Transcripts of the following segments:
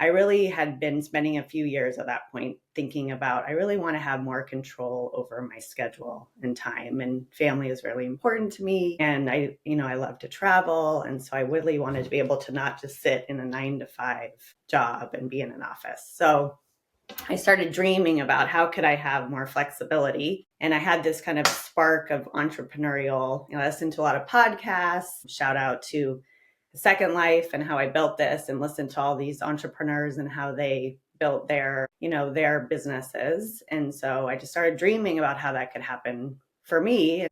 I really had been spending a few years at that point thinking about, I really want to have more control over my schedule and time, and family is really important to me. And I love to travel. And so I really wanted to be able to not just sit in a 9 to 5 job and be in an office. So I started dreaming about how could I have more flexibility. And I had this kind of spark of entrepreneurial, I listened to a lot of podcasts, shout out to Second Life and how I built this, and listened to all these entrepreneurs and how they built their businesses. And so I just started dreaming about how that could happen for me.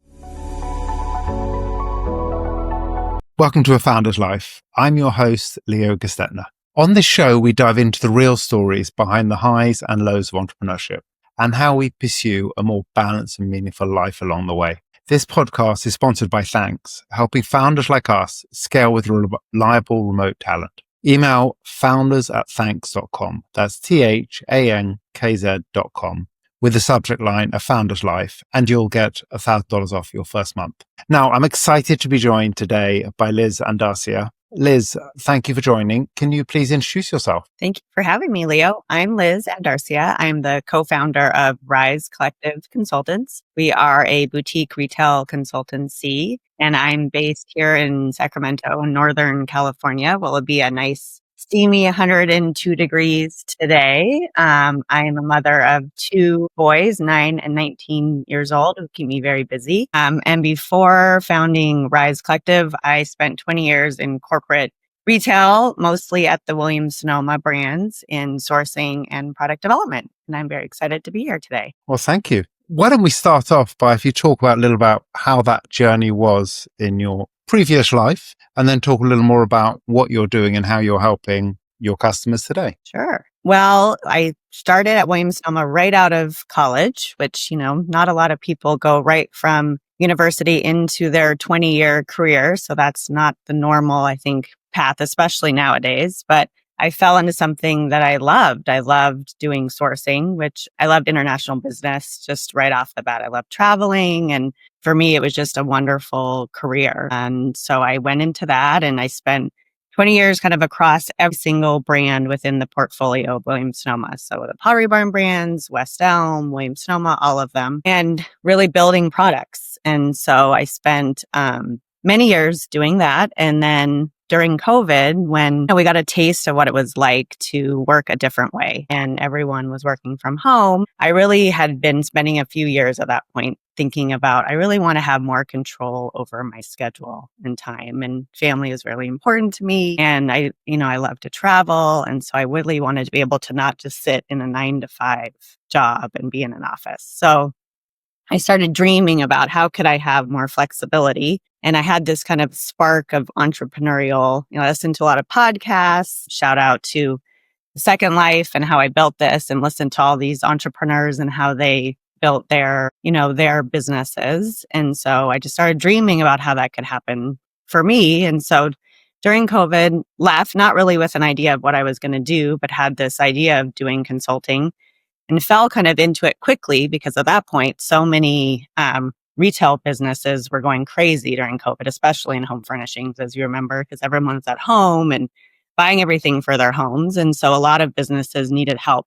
Welcome to A Founder's Life. I'm your host, Leo Gestetner. On this show, we dive into the real stories behind the highs and lows of entrepreneurship and how we pursue a more balanced and meaningful life along the way. This podcast is sponsored by Thanks, helping founders like us scale with reliable remote talent. Email founders@thanks.com. That's THANKZ.com with the subject line, A Founder's Life, and you'll get $1,000 off your first month. Now, I'm excited to be joined today by Liz Andarcia. Liz, thank you for joining. Can you please introduce yourself? Thank you for having me, Leo. I'm Liz Andarcia. I'm the co-founder of Rise Collective Consultants. We are a boutique retail consultancy, and I'm based here in Sacramento, in Northern California. Well, it'll be a nice steamy 102 degrees today. I am a mother of 2 boys, 9 and 19 years old, who keep me very busy. And before founding Rise Collective, I spent 20 years in corporate retail, mostly at the Williams-Sonoma brands in sourcing and product development. And I'm very excited to be here today. Well, thank you. Why don't we start off by, if you talk about a little about how that journey was in your previous life, and then talk a little more about what you're doing and how you're helping your customers today. Sure. Well, I started at Williams-Sonoma right out of college, which, not a lot of people go right from university into their 20-year career. So that's not the normal, I think, path, especially nowadays. But I fell into something that I loved. I loved doing sourcing, which I loved international business just right off the bat. I loved traveling. And for me, it was just a wonderful career. And so I went into that, and I spent 20 years kind of across every single brand within the portfolio of Williams-Sonoma. So the Pottery Barn brands, West Elm, Williams-Sonoma, all of them, and really building products. And so I spent many years doing that. And then during COVID, when we got a taste of what it was like to work a different way and everyone was working from home, I really had been spending a few years at that point thinking about, I really want to have more control over my schedule and time, and family is really important to me. And I love to travel. And so I really wanted to be able to not just sit in a 9 to 5 job and be in an office. So I started dreaming about how could I have more flexibility. And I had this kind of spark of entrepreneurial, I listened to a lot of podcasts, shout out to Second Life and how I built this, and listened to all these entrepreneurs and how they built their businesses. And so I just started dreaming about how that could happen for me. And so during COVID, left not really with an idea of what I was going to do, but had this idea of doing consulting, and fell kind of into it quickly because at that point, so many retail businesses were going crazy during COVID, especially in home furnishings, as you remember, because everyone's at home and buying everything for their homes. And so a lot of businesses needed help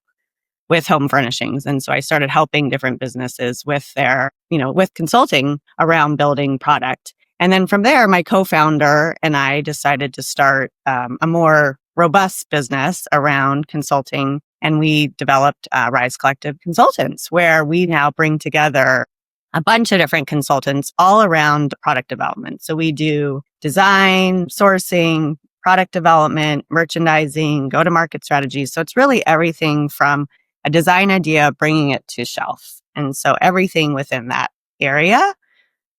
with home furnishings. And so I started helping different businesses with their, with consulting around building product. And then from there, my co-founder and I decided to start a more robust business around consulting. And we developed Rise Collective Consultants, where we now bring together a bunch of different consultants all around product development. So we do design, sourcing, product development, merchandising, go-to-market strategies. So it's really everything from a design idea, bringing it to shelf. And so everything within that area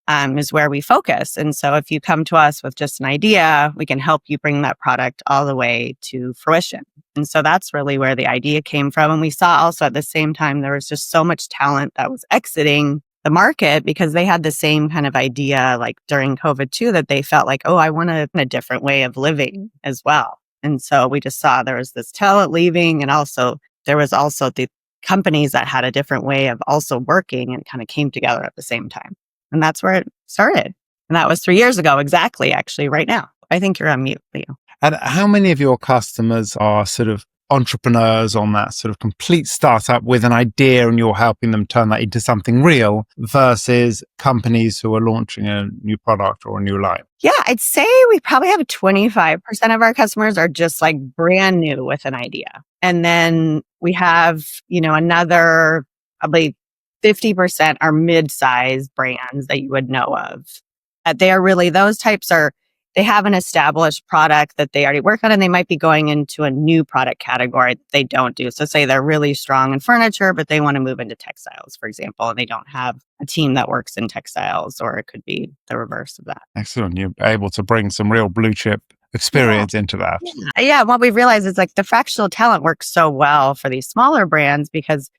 is where we focus. And so if you come to us with just an idea, we can help you bring that product all the way to fruition. And so that's really where the idea came from. And we saw also at the same time, there was just so much talent that was exiting the market because they had the same kind of idea, like during COVID too, that they felt like, oh, I want a different way of living as well. And so we just saw there was this talent leaving, and also there was also the companies that had a different way of also working and kind of came together at the same time. And that's where it started. And that was 3 years ago, exactly, actually, right now. I think you're on mute, Leo. And how many of your customers are sort of entrepreneurs on that sort of complete startup with an idea and you're helping them turn that into something real versus companies who are launching a new product or a new line? Yeah, I'd say we probably have 25% of our customers are just like brand new with an idea. And then we have, another probably 50% are mid-sized brands that you would know of. They are really, those types they have an established product that they already work on, and they might be going into a new product category that they don't do. So say they're really strong in furniture, but they want to move into textiles, for example, and they don't have a team that works in textiles, or it could be the reverse of that. Excellent. You're able to bring some real blue chip experience into that. Yeah. What we've realized is like the fractional talent works so well for these smaller brands because,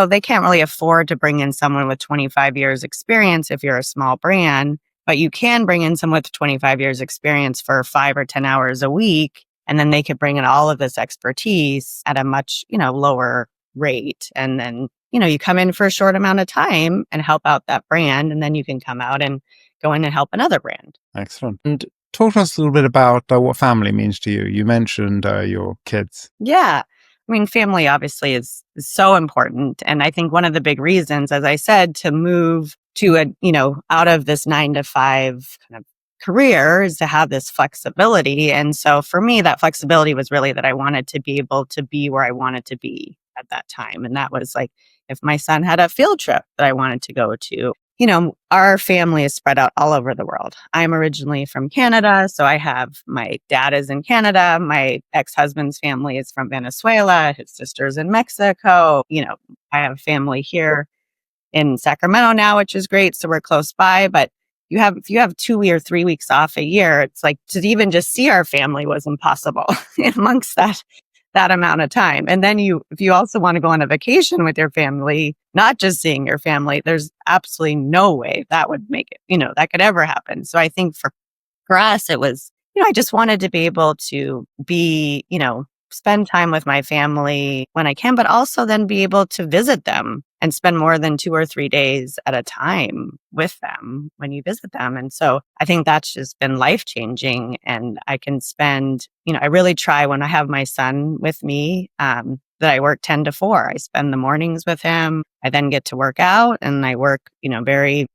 they can't really afford to bring in someone with 25 years experience if you're a small brand. But you can bring in someone with 25 years experience for 5 or 10 hours a week, and then they could bring in all of this expertise at a much, lower rate. And then, you come in for a short amount of time and help out that brand, and then you can come out and go in and help another brand. Excellent. And talk to us a little bit about what family means to you. You mentioned your kids. Yeah. I mean, family obviously is so important. And I think one of the big reasons, as I said, to move to out of this 9 to 5 kind of career is to have this flexibility. And so for me, that flexibility was really that I wanted to be able to be where I wanted to be at that time. And that was like, if my son had a field trip that I wanted to go to, our family is spread out all over the world. I'm originally from Canada. So I have my dad is in Canada. My ex-husband's family is from Venezuela. His sister's in Mexico. I have family here in Sacramento now, which is great. So we're close by. But if you have 2 or 3 weeks off a year, it's like to even just see our family was impossible amongst that amount of time. And then if you also want to go on a vacation with your family, not just seeing your family, there's absolutely no way that would make it, that could ever happen. So I think for us, it was, I just wanted to be able to be, spend time with my family when I can, but also then be able to visit them and spend more than 2 or 3 days at a time with them when you visit them. And so I think that's just been life-changing. And I can spend, I really try when I have my son with me, that I work 10 to 4. I spend the mornings with him. I then get to work out and I work, very,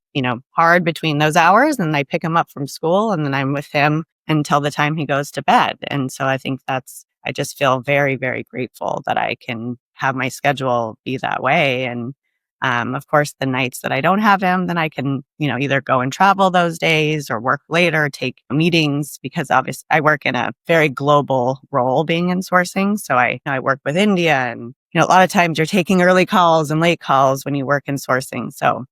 hard between those hours. And I pick him up from school and then I'm with him until the time he goes to bed. And so I think I just feel very, very grateful that I can have my schedule be that way. And of course, the nights that I don't have him, then I can, either go and travel those days or work later, take meetings, because obviously I work in a very global role being in sourcing. So I work with India and, a lot of times you're taking early calls and late calls when you work in sourcing. So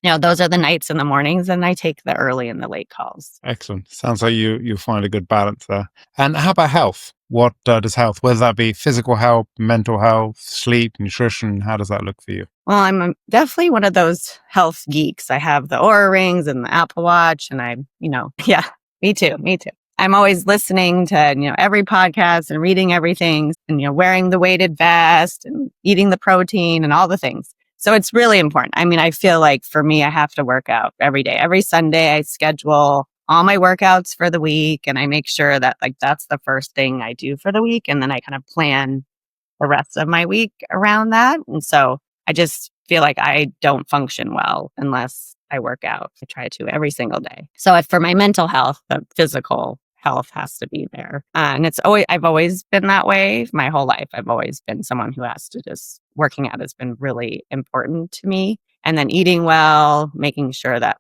those are the nights and the mornings, and I take the early and the late calls. Excellent. Sounds like you find a good balance there. And how about health? What does health, whether that be physical health, mental health, sleep, nutrition, how does that look for you? Well, I'm definitely one of those health geeks. I have the Oura rings and the Apple Watch, and yeah, me too. I'm always listening to, every podcast and reading everything and, wearing the weighted vest and eating the protein and all the things. So it's really important. I mean, I feel like for me, I have to work out every day. Every Sunday, I schedule all my workouts for the week and I make sure that that's the first thing I do for the week. And then I kind of plan the rest of my week around that. And so I just feel like I don't function well unless I work out. I try to every single day. So for my mental health, the physical health has to be there. And I've always been that way my whole life. I've always been someone who has to working out has been really important to me. And then eating well, making sure that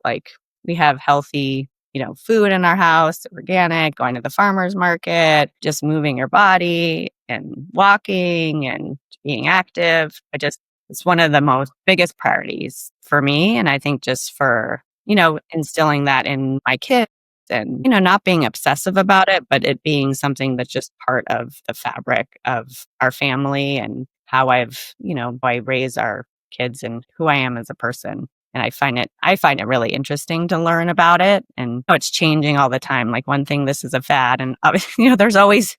we have healthy, food in our house, organic, going to the farmer's market, just moving your body and walking and being active. It's one of the most biggest priorities for me. And I think just for, instilling that in my kids and, not being obsessive about it, but it being something that's just part of the fabric of our family and how I raise our kids and who I am as a person. And I find it really interesting to learn about it. And it's changing all the time. Like one thing, this is a fad. And obviously, there's always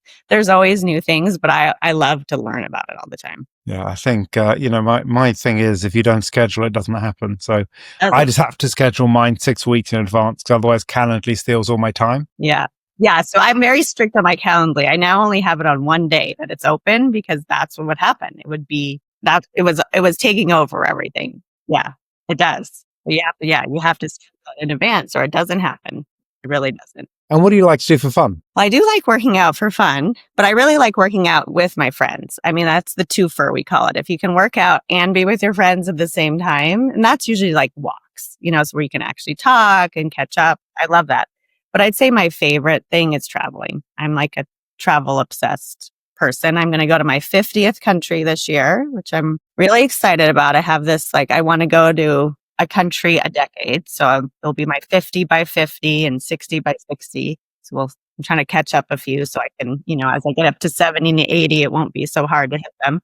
new things, but I love to learn about it all the time. Yeah, I think, my thing is if you don't schedule, it doesn't happen. So I just have to schedule mine 6 weeks in advance because otherwise Calendly steals all my time. Yeah. Yeah, so I'm very strict on my Calendly. I now only have it on one day that it's open because that's what would happen. It would be that it was taking over everything. Yeah, it does. You have to schedule it in advance or it doesn't happen. It really doesn't. And what do you like to do for fun? Well, I do like working out for fun, but I really like working out with my friends. I mean, that's the twofer, we call it. If you can work out and be with your friends at the same time, and that's usually like walks, so where you can actually talk and catch up. I love that. But I'd say my favorite thing is traveling. I'm like a travel obsessed person. I'm going to go to my 50th country this year, which I'm really excited about. I have this, I want to go to a country a decade. So it'll be my 50 by 50 and 60 by 60. So I'm trying to catch up a few so I can, as I get up to 70 and 80, it won't be so hard to hit them.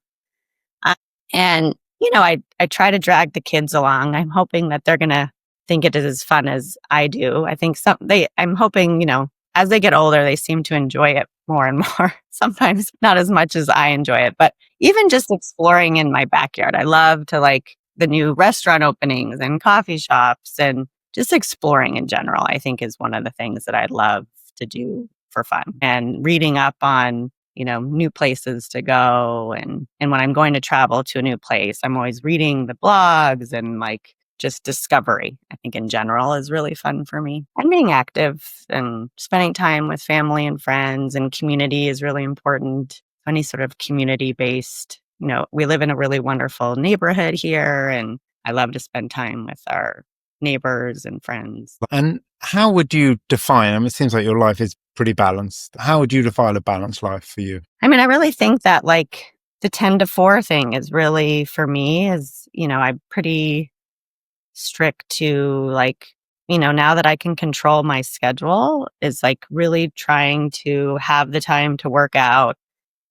And I try to drag the kids along. I'm hoping that they're going to think it is as fun as I do. I think I'm hoping, as they get older, they seem to enjoy it more and more. Sometimes not as much as I enjoy it, but even just exploring in my backyard. I love to the new restaurant openings and coffee shops and just exploring in general, I think is one of the things that I'd love to do for fun, and reading up on, new places to go. And when I'm going to travel to a new place, I'm always reading the blogs and just discovery, I think in general is really fun for me. And being active and spending time with family and friends and community is really important. Any sort of community-based, we live in a really wonderful neighborhood here, and I love to spend time with our neighbors and friends. And how would you define, it seems like your life is pretty balanced. How would you define a balanced life for you? I mean, I really think that the 10 to 4 thing is really for me is, I'm pretty strict to now that I can control my schedule is really trying to have the time to work out,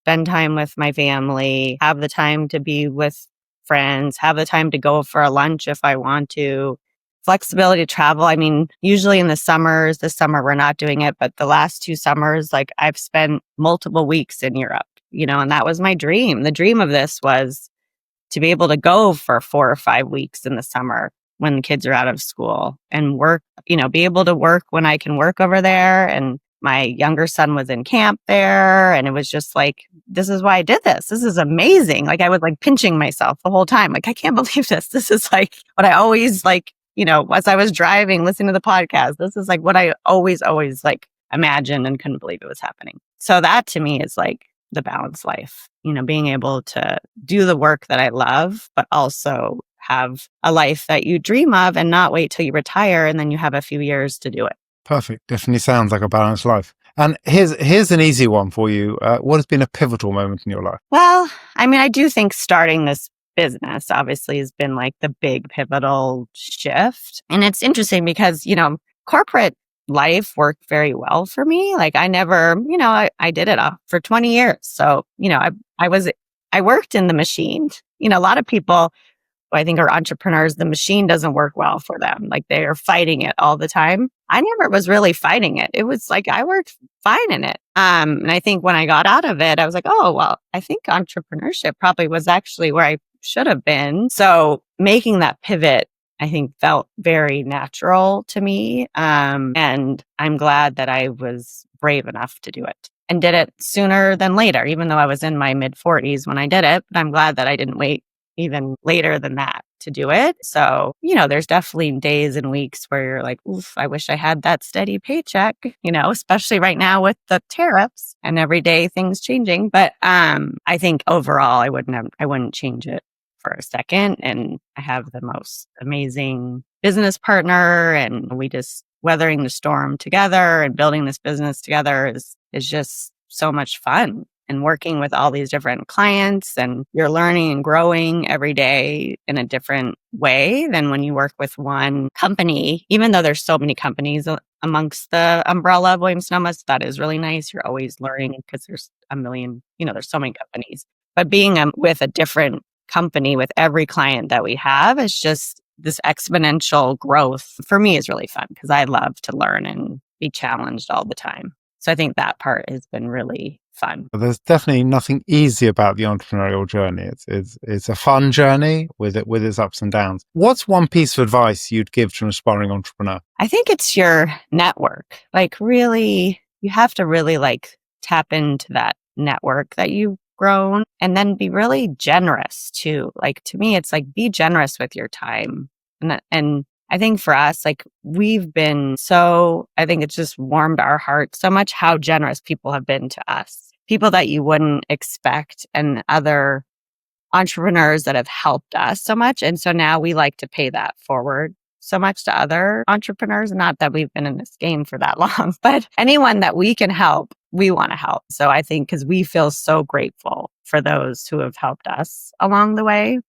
spend time with my family, have the time to be with friends, have the time to go for a lunch if I want to. Flexibility to travel. I mean, usually in this summer we're not doing it, but the last 2 summers, I've spent multiple weeks in Europe, and that was my dream. The dream of this was to be able to go for 4 or 5 weeks in the summer when the kids are out of school and work, be able to work when I can work over there. And my younger son was in camp there. And it was just this is why I did this. This is amazing. I was pinching myself the whole time. I can't believe this. This is what I always as I was driving, listening to the podcast, this is what I always imagined and couldn't believe it was happening. So that to me is the balanced life, being able to do the work that I love, but also have a life that you dream of and not wait till you retire and then you have a few years to do it. Perfect. Definitely sounds like a balanced life. And here's an easy one for you. What has been a pivotal moment in your life? Well, I mean, I do think starting this business obviously has been the big pivotal shift. And it's interesting because, corporate life worked very well for me. I never, I did it for 20 years. So, I worked in the machine. A lot of people who I think are entrepreneurs, the machine doesn't work well for them. They are fighting it all the time. I never was really fighting it. It was I worked fine in it. And I think when I got out of it, I was oh, well, I think entrepreneurship probably was actually where I should have been. So making that pivot, I think felt very natural to me. And I'm glad that I was brave enough to do it and did it sooner than later, even though I was in my mid 40s when I did it. But I'm glad that I didn't wait even later than that to do it. So, there's definitely days and weeks where you're oof, I wish I had that steady paycheck, especially right now with the tariffs and every day things changing. But I think overall I wouldn't change it for a second. And I have the most amazing business partner, and we just weathering the storm together and building this business together is just so much fun. And working with all these different clients, and you're learning and growing every day in a different way than when you work with one company, even though there's so many companies amongst the umbrella of Williams-Sonoma. So that is really nice. You're always learning because there's a million, there's so many companies. But being with a different company with every client that we have is just this exponential growth for me is really fun because I love to learn and be challenged all the time. So I think that part has been really fun. There's definitely nothing easy about the entrepreneurial journey. It's a fun journey with its ups and downs. What's one piece of advice you'd give to an aspiring entrepreneur? I think it's your network. Really you have to really like tap into that network that you've grown and then be really generous too. Like to me, it's like be generous with your time. And I think for us, like we've been so, I think it's just warmed our heart so much how generous people have been to us. People that you wouldn't expect and other entrepreneurs that have helped us so much. And so now we like to pay that forward so much to other entrepreneurs. Not that we've been in this game for that long, but anyone that we can help, we want to help. So I think because we feel so grateful for those who have helped us along the way.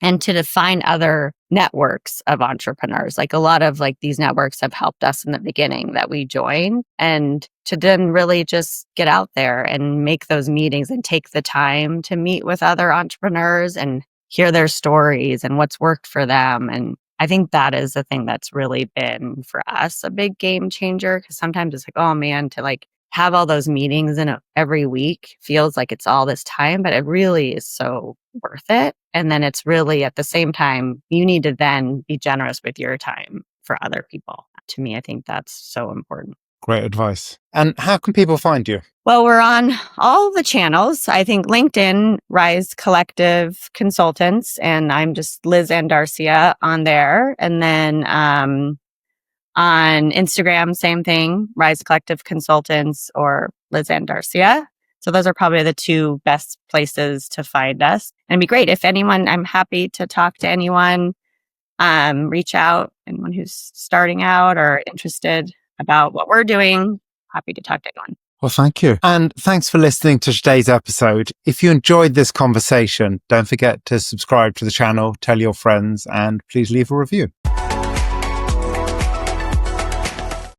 And to define other networks of entrepreneurs. Like a lot of like these networks have helped us in the beginning that we joined, and to then really just get out there and make those meetings and take the time to meet with other entrepreneurs and hear their stories and what's worked for them. And I think that is the thing that's really been for us a big game changer, because sometimes it's like, oh man, to like have all those meetings in every week feels like it's all this time, but it really is so worth it. And then it's really at the same time, you need to then be generous with your time for other people. To me, I think that's so important. Great advice. And how can people find you? Well, we're on all the channels. I think LinkedIn, Rise Collective Consultants, and I'm just Liz Andarcia on there. And then on Instagram, same thing, Rise Collective Consultants or Liz Andarcia. So those are probably the two best places to find us. And it'd be great if anyone, I'm happy to talk to anyone, reach out, anyone who's starting out or interested about what we're doing. Happy to talk to anyone. Well, thank you. And thanks for listening to today's episode. If you enjoyed this conversation, don't forget to subscribe to the channel, tell your friends, and please leave a review.